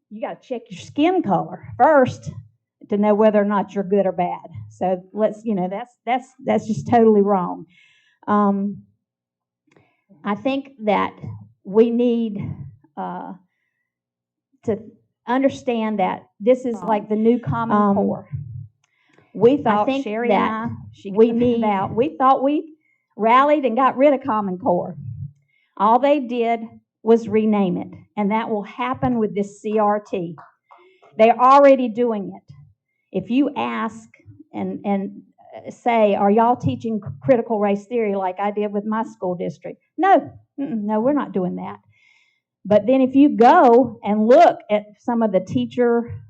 you got to check your skin color first to know whether or not you're good or bad. So that's just totally wrong. I think that we need to understand that this is like the new Common Core. We thought Sherry and I, we thought we rallied and got rid of Common Core. All they did was rename it, and that will happen with this CRT. They're already doing it. If you ask and say, are y'all teaching critical race theory like I did with my school district? No, we're not doing that. But then if you go and look at some of the teacher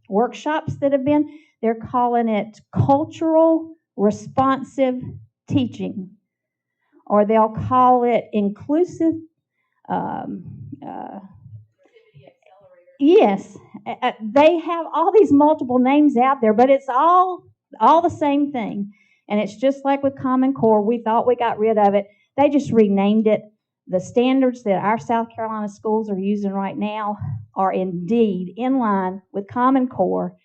workshops that have been, they're calling it cultural responsive teaching, or they'll call it inclusive. Yes, they have all these multiple names out there, but it's all the same thing. And it's just like with Common Core. We thought we got rid of it. They just renamed it. The standards that our South Carolina schools are using right now are indeed in line with Common Core,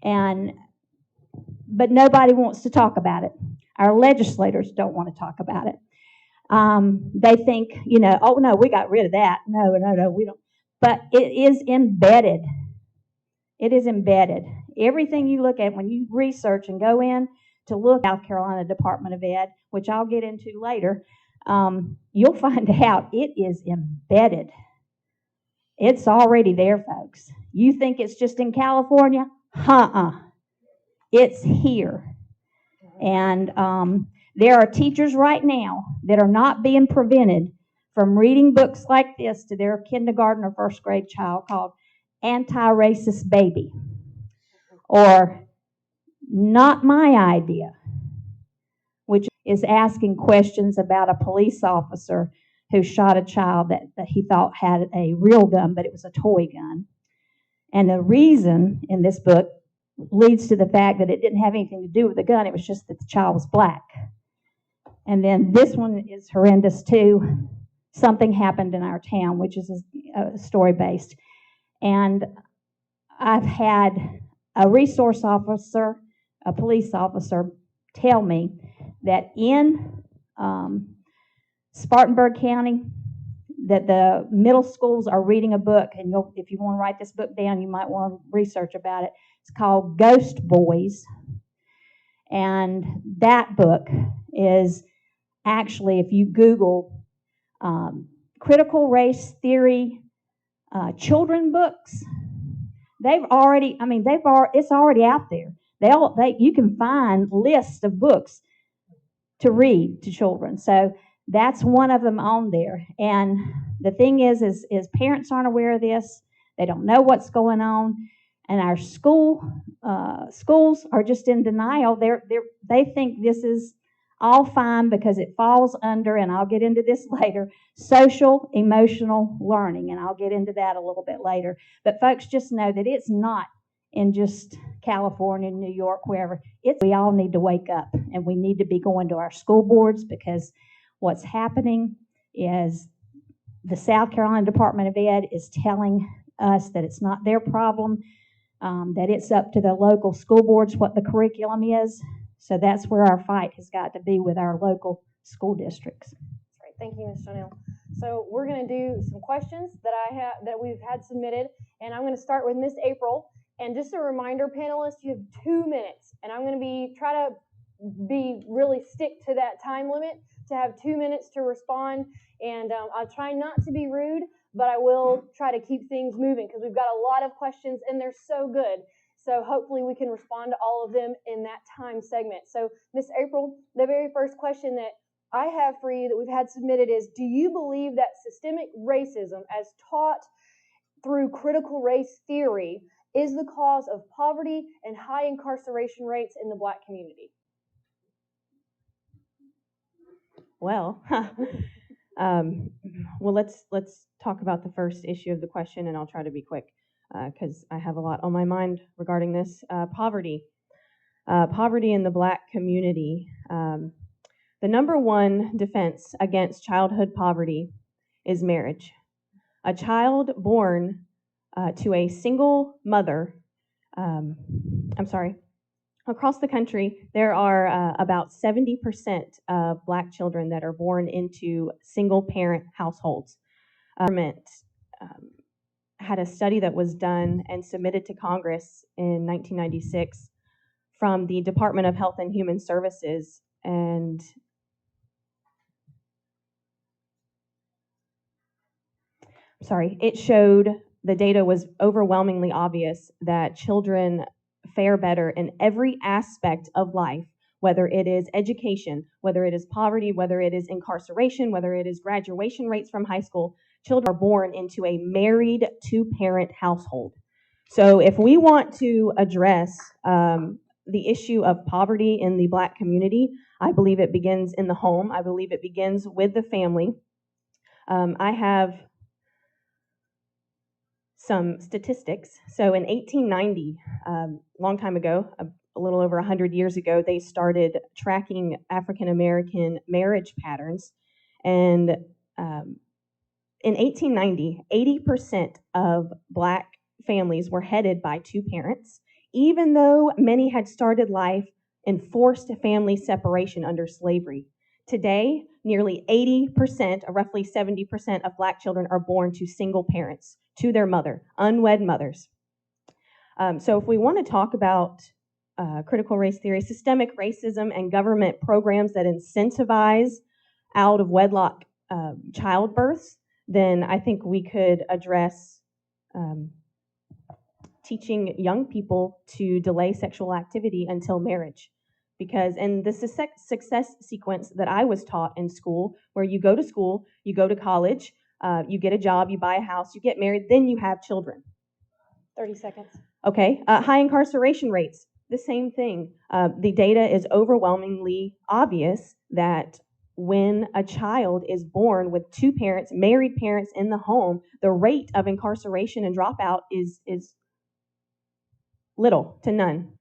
but nobody wants to talk about it. Our legislators don't want to talk about it. They think, oh no, we got rid of that. No, we don't. But it is embedded. It is embedded. Everything you look at when you research and go in to look at South Carolina Department of Ed, which I'll get into later, you'll find out it is embedded. It's already there, folks. You think it's just in California? It's here. And there are teachers right now that are not being prevented from reading books like this to their kindergarten or first grade child called Anti-Racist Baby, or Not My Idea, which is asking questions about a police officer who shot a child that he thought had a real gun, but it was a toy gun. And the reason in this book leads to the fact that it didn't have anything to do with the gun. It was just that the child was black. And then this one is horrendous too. Something happened in our town, which is a story based. And I've had a resource officer, a police officer, tell me that in Spartanburg County, that the middle schools are reading a book, and if you want to write this book down, you might want to research about it. It's called Ghost Boys. And that book is actually, if you Google critical race theory children books, it's already out there. You can find lists of books to read to children. So that's one of them on there. And the thing is parents aren't aware of this. They don't know what's going on. And our schools are just in denial. They think this is all fine because it falls under, and I'll get into this later, social emotional learning, and I'll get into that a little bit later. But folks, just know that it's not in just California, New York, wherever. We all need to wake up, and we need to be going to our school boards, because what's happening is the South Carolina Department of Ed is telling us that it's not their problem, that it's up to the local school boards what the curriculum is. So that's where our fight has got to be with our local school districts. That's right. Thank you, Ms. Jonelle. So we're going to do some questions that we've had submitted, and I'm going to start with Miss April. And just a reminder, panelists, you have 2 minutes, and I'm going to try to really stick to that time limit to have 2 minutes to respond. And I'll try not to be rude, but I will try to keep things moving because we've got a lot of questions and they're so good. So hopefully we can respond to all of them in that time segment. So Miss April, the very first question that I have for you that we've had submitted is, do you believe that systemic racism as taught through critical race theory is the cause of poverty and high incarceration rates in the Black community? Well, let's talk about the first issue of the question, and I'll try to be quick because I have a lot on my mind regarding this. Poverty in the Black community. The number one defense against childhood poverty is marriage. A child born to a single mother. Across the country, there are about 70% of Black children that are born into single-parent households. Government had a study that was done and submitted to Congress in 1996 from the Department of Health and Human Services, and it showed the data was overwhelmingly obvious that children fare better in every aspect of life, whether it is education, whether it is poverty, whether it is incarceration, whether it is graduation rates from high school. Children are born into a married two-parent household. So if we want to address the issue of poverty in the Black community, I believe it begins in the home. I believe it begins with the family. I have some statistics. So in 1890, long time ago, a little over 100 years ago, they started tracking African American marriage patterns. And in 1890, 80% of Black families were headed by two parents, even though many had started life in forced family separation under slavery. Today, nearly 80%, or roughly 70% of Black children are born to single parents, to their mother, unwed mothers. So if we want to talk about critical race theory, systemic racism, and government programs that incentivize out of wedlock childbirths, then I think we could address teaching young people to delay sexual activity until marriage. Because in the success sequence that I was taught in school, where you go to school, you go to college, you get a job, you buy a house, you get married, then you have children. 30 seconds. Okay. High incarceration rates, the same thing. The data is overwhelmingly obvious that when a child is born with two parents, married parents in the home, the rate of incarceration and dropout is little to none.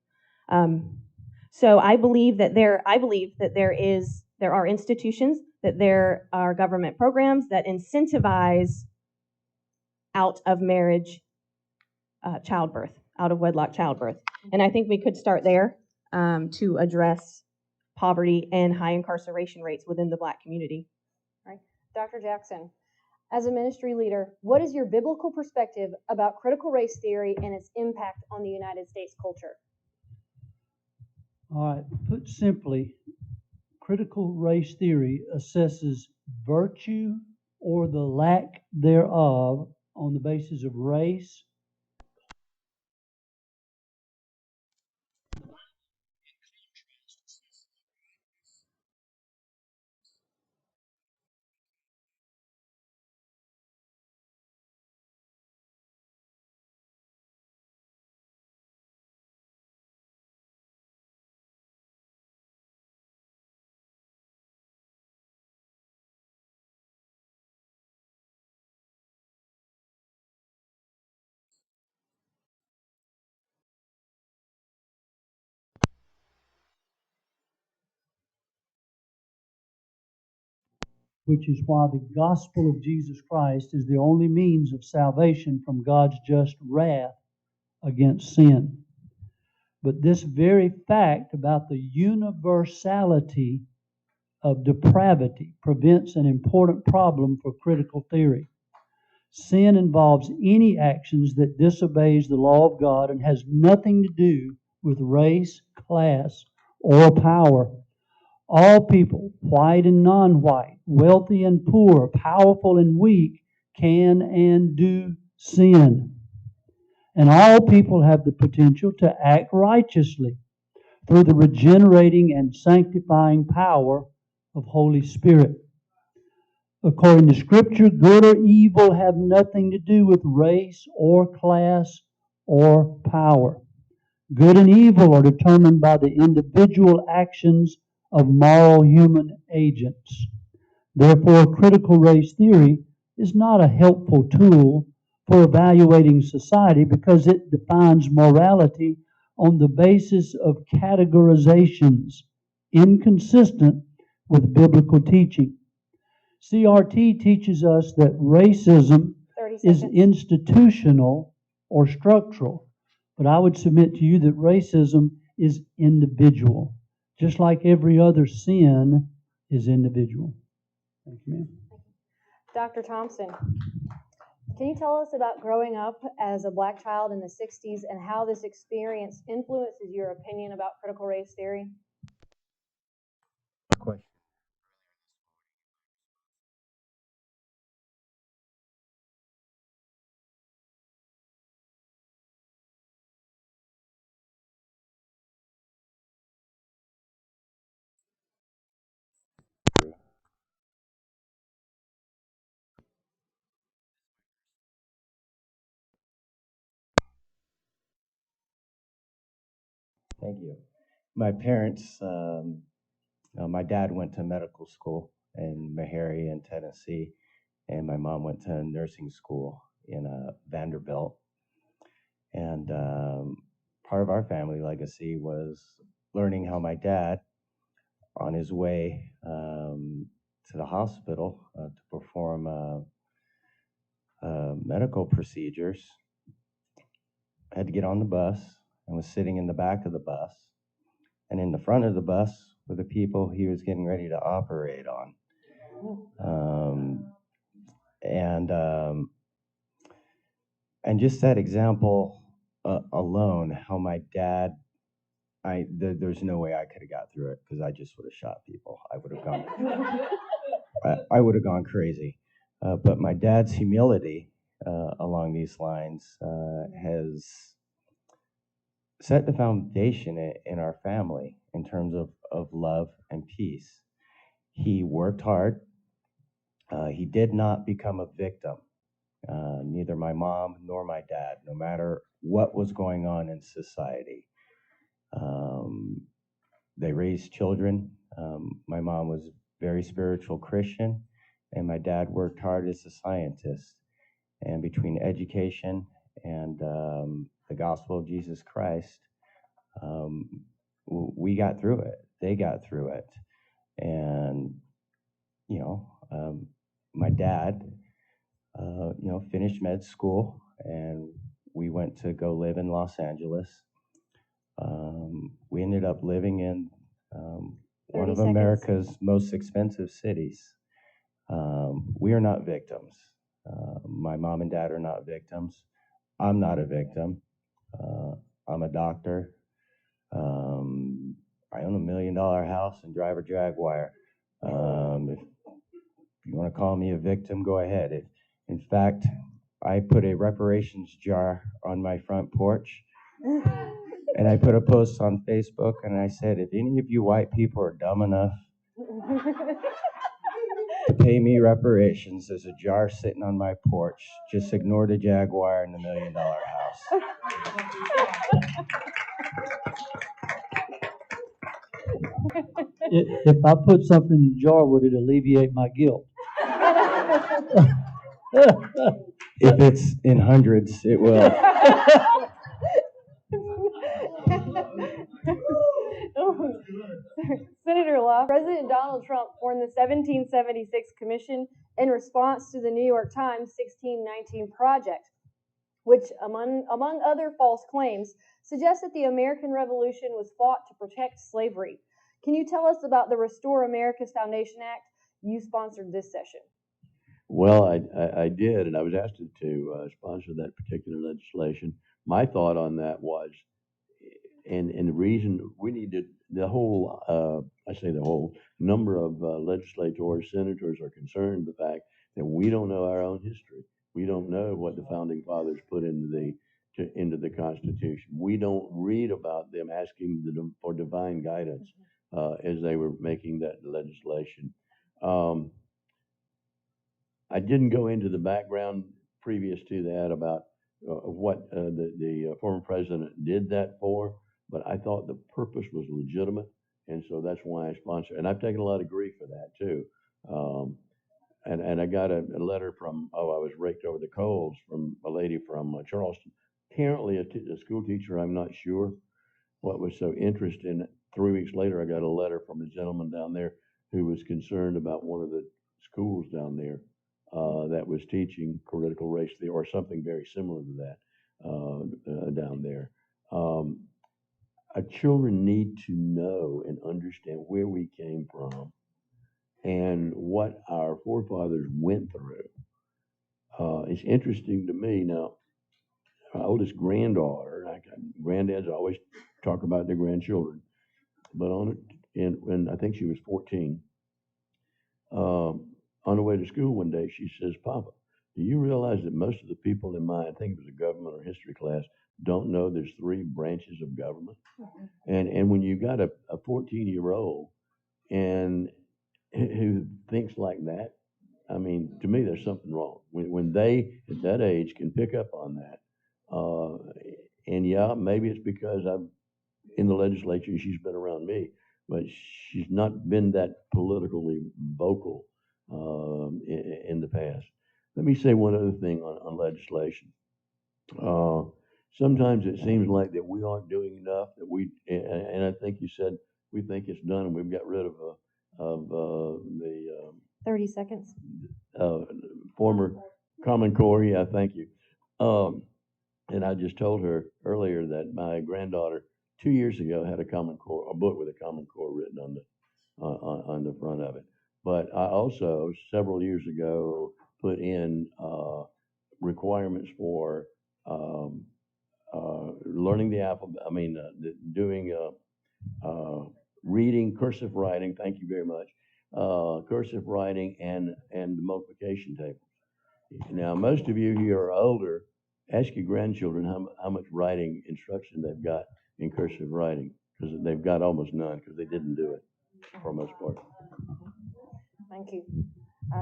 So I believe that there are institutions, that there are government programs that incentivize out of marriage childbirth, out of wedlock childbirth. And I think we could start there to address poverty and high incarceration rates within the Black community. All right. Dr. Jackson, as a ministry leader, what is your biblical perspective about critical race theory and its impact on the United States culture? All right, put simply, critical race theory assesses virtue or the lack thereof on the basis of race, which is why the gospel of Jesus Christ is the only means of salvation from God's just wrath against sin. But this very fact about the universality of depravity prevents an important problem for critical theory. Sin involves any actions that disobeys the law of God and has nothing to do with race, class, or power. All people, white and non-white, wealthy and poor, powerful and weak, can and do sin. And all people have the potential to act righteously through the regenerating and sanctifying power of Holy Spirit. According to Scripture, good or evil have nothing to do with race or class or power. Good and evil are determined by the individual actions of moral human agents. Therefore, critical race theory is not a helpful tool for evaluating society because it defines morality on the basis of categorizations inconsistent with biblical teaching. CRT teaches us that racism is institutional or structural. But I would submit to you that racism is individual, just like every other sin is individual. Thank you, ma'am. Dr. Thompson, can you tell us about growing up as a black child in the 60s and how this experience influences your opinion about critical race theory? Question. Thank you. My parents, my dad went to medical school in Meharry in Tennessee, and my mom went to nursing school in Vanderbilt. And part of our family legacy was learning how my dad, on his way to the hospital to perform medical procedures, had to get on the bus and was sitting in the back of the bus. And in the front of the bus were the people he was getting ready to operate on. And just that example alone, how my dad, there's no way I could have got through it because I just would have shot people. I would have gone, I would have gone crazy. But my dad's humility along these lines has set the foundation in our family in terms of love and peace. He worked hard. He did not become a victim. Neither my mom nor my dad, no matter what was going on in society. They raised children. My mom was a very spiritual Christian, and my dad worked hard as a scientist. And between education and the gospel of Jesus Christ, we got through it. They got through it. And, my dad, finished med school, and we went to go live in Los Angeles. We ended up living in one of America's most expensive cities. We are not victims. My mom and dad are not victims. I'm not a victim. I'm a doctor. I own $1 million house and drive a Jaguar. If you want to call me a victim, go ahead. In fact, I put a reparations jar on my front porch, and I put a post on Facebook, and I said, if any of you white people are dumb enough to pay me reparations, there's a jar sitting on my porch. Just ignore the Jaguar and the $1 million house. If I put something in the jar, would it alleviate my guilt? If it's in hundreds, it will. Senator Law, President Donald Trump formed the 1776 Commission in response to the New York Times 1619 Project, which, among other false claims, suggests that the American Revolution was fought to protect slavery. Can you tell us about the Restore America's Foundation Act? You sponsored this session. Well, I did, and I was asked to sponsor that particular legislation. My thought on that was, and the reason we needed the whole, I say the whole number of legislators, senators are concerned with the fact that we don't know our own history. We don't know what the founding fathers put into the Constitution. We don't read about them asking for divine guidance as they were making that legislation. I didn't go into the background previous to that about what the former president did that for, but I thought the purpose was legitimate, and so that's why I sponsored. And I've taken a lot of grief for that too. And I got a letter from, I was raked over the coals from a lady from Charleston, apparently a school teacher, I'm not sure what was so interesting. 3 weeks later, I got a letter from a gentleman down there who was concerned about one of the schools down there that was teaching critical race theory or something very similar to that. down there. Our children need to know and understand where we came from and what our forefathers went through. It's interesting to me now. My oldest granddaughter, granddads always talk about their grandchildren, but when I think she was 14, on the way to school one day, she says, "Papa, do you realize that most of the people in I think it was a government or history class, don't know there's 3 branches of government?" And when you got a 14-year-old and who thinks like that, I mean, to me, there's something wrong. When they at that age can pick up on that, and yeah, maybe it's because I'm in the legislature and she's been around me, but she's not been that politically vocal in the past. Let me say one other thing on legislation. Sometimes it seems like that we aren't doing enough. And I think you said we think it's done, and we've got rid of the 30 seconds. former Common Core. Yeah, thank you. And I just told her earlier that my granddaughter 2 years ago had a book with a Common Core written on the front of it. But I also several years ago put in requirements for learning the alphabet. I mean, doing reading, cursive writing. Thank you very much. Cursive writing and the multiplication table. Now, most of you here are older. Ask your grandchildren how much writing instruction they've got in cursive writing, because they've got almost none because they didn't do it for most part. Thank you.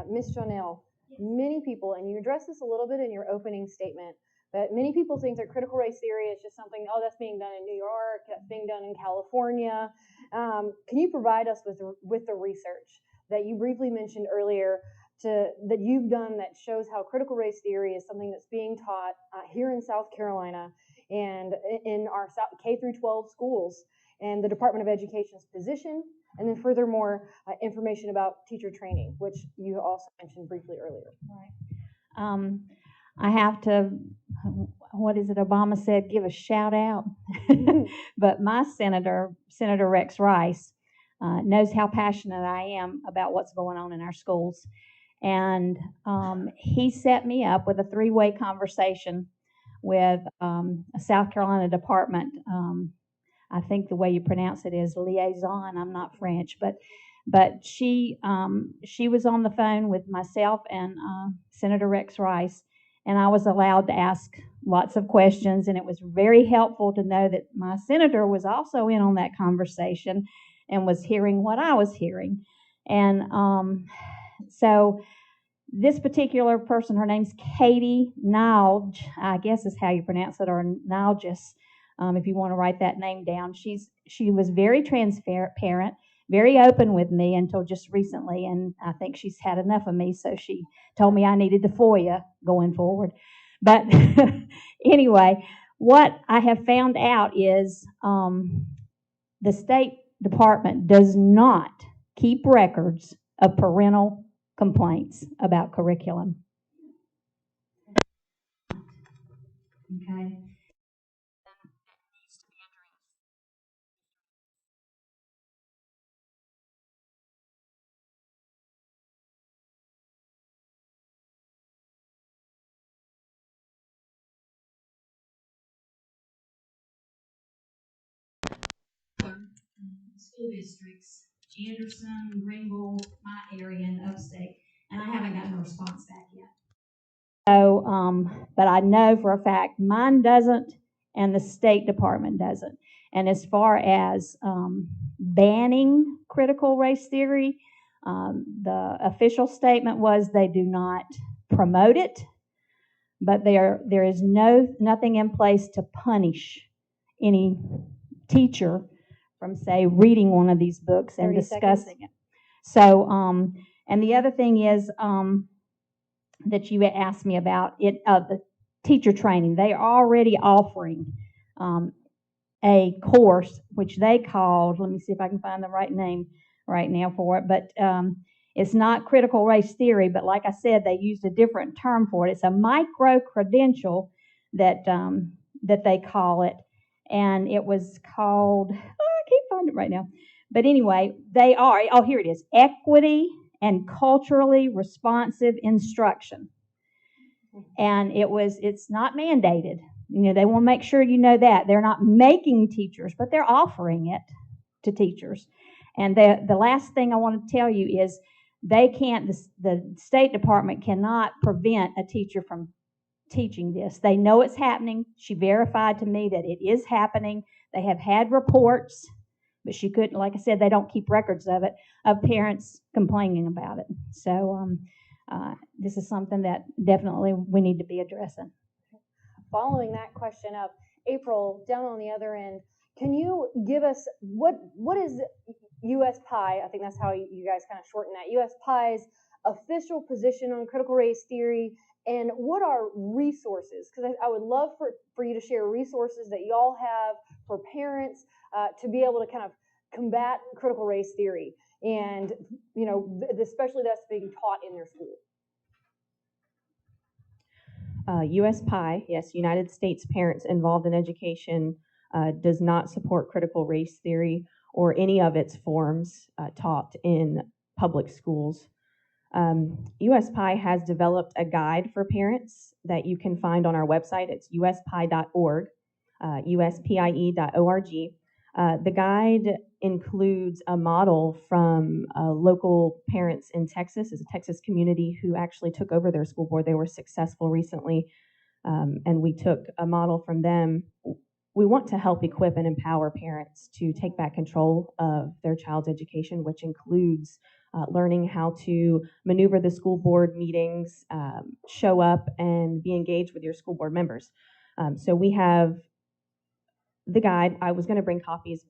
Ms. Jonelle, many people, and you addressed this a little bit in your opening statement, but many people think that critical race theory is just something, that's being done in New York, that's being done in California. Can you provide us with the research that you briefly mentioned earlier that you've done that shows how critical race theory is something that's being taught here in South Carolina and in our K through 12 schools and the Department of Education's position, and then furthermore, information about teacher training, which you also mentioned briefly earlier. Right. I have to, what is it Obama said, give a shout out. But my Senator Rex Rice, knows how passionate I am about what's going on in our schools. And he set me up with a 3-way conversation with a South Carolina department. I think the way you pronounce it is liaison. I'm not French, but she was on the phone with myself and Senator Rex Rice, and I was allowed to ask lots of questions, and it was very helpful to know that my senator was also in on that conversation and was hearing what I was hearing. And so this particular person, her name's Katie Nilge, I guess is how you pronounce it, or Nilges, if you want to write that name down. She was very transparent, very open with me until just recently, and I think she's had enough of me, so she told me I needed to FOIA going forward. But anyway, what I have found out is the State Department does not keep records of parental complaints about curriculum. Okay. School districts, Anderson, Ringgold, my area, and upstate, and I haven't gotten a response back yet. So, but I know for a fact mine doesn't, and the State Department doesn't. And as far as banning critical race theory, the official statement was they do not promote it, but there is nothing in place to punish any teacher from, say, reading one of these books and discussing it. So, and the other thing is that you asked me about the teacher training. They are already offering a course which they called, let me see if I can find the right name right now for it, but it's not critical race theory, but like I said, they used a different term for it. It's a micro-credential that that they call it, and it was called, oh, I can't find it right now. But anyway, they are, oh, here it is, Equity and Culturally Responsive Instruction. And it's not mandated. They want to make sure you know that. They're not making teachers, but they're offering it to teachers. And the last thing I want to tell you is they can't, the State Department cannot prevent a teacher from teaching this. They know it's happening. She verified to me that it is happening. They have had reports, but she couldn't, like I said, they don't keep records of it, of parents complaining about it. So this is something that definitely we need to be addressing. Following that question up, April, down on the other end, can you give us what is USPI? I think that's how you guys kind of shorten that. USPI's official position on critical race theory, and what are resources? Because I would love for you to share resources that y'all have for parents to be able to kind of combat critical race theory, and especially that's being taught in their school. USPI, yes, United States Parents Involved in Education, does not support critical race theory or any of its forms taught in public schools. USPI has developed a guide for parents that you can find on our website. It's uspie.org, uspie.org. The guide includes a model from local parents in Texas. It's a Texas community who actually took over their school board. They were successful recently, and we took a model from them. We want to help equip and empower parents to take back control of their child's education, which includes learning how to maneuver the school board meetings, show up, and be engaged with your school board members. So we have the guide. I was going to bring copies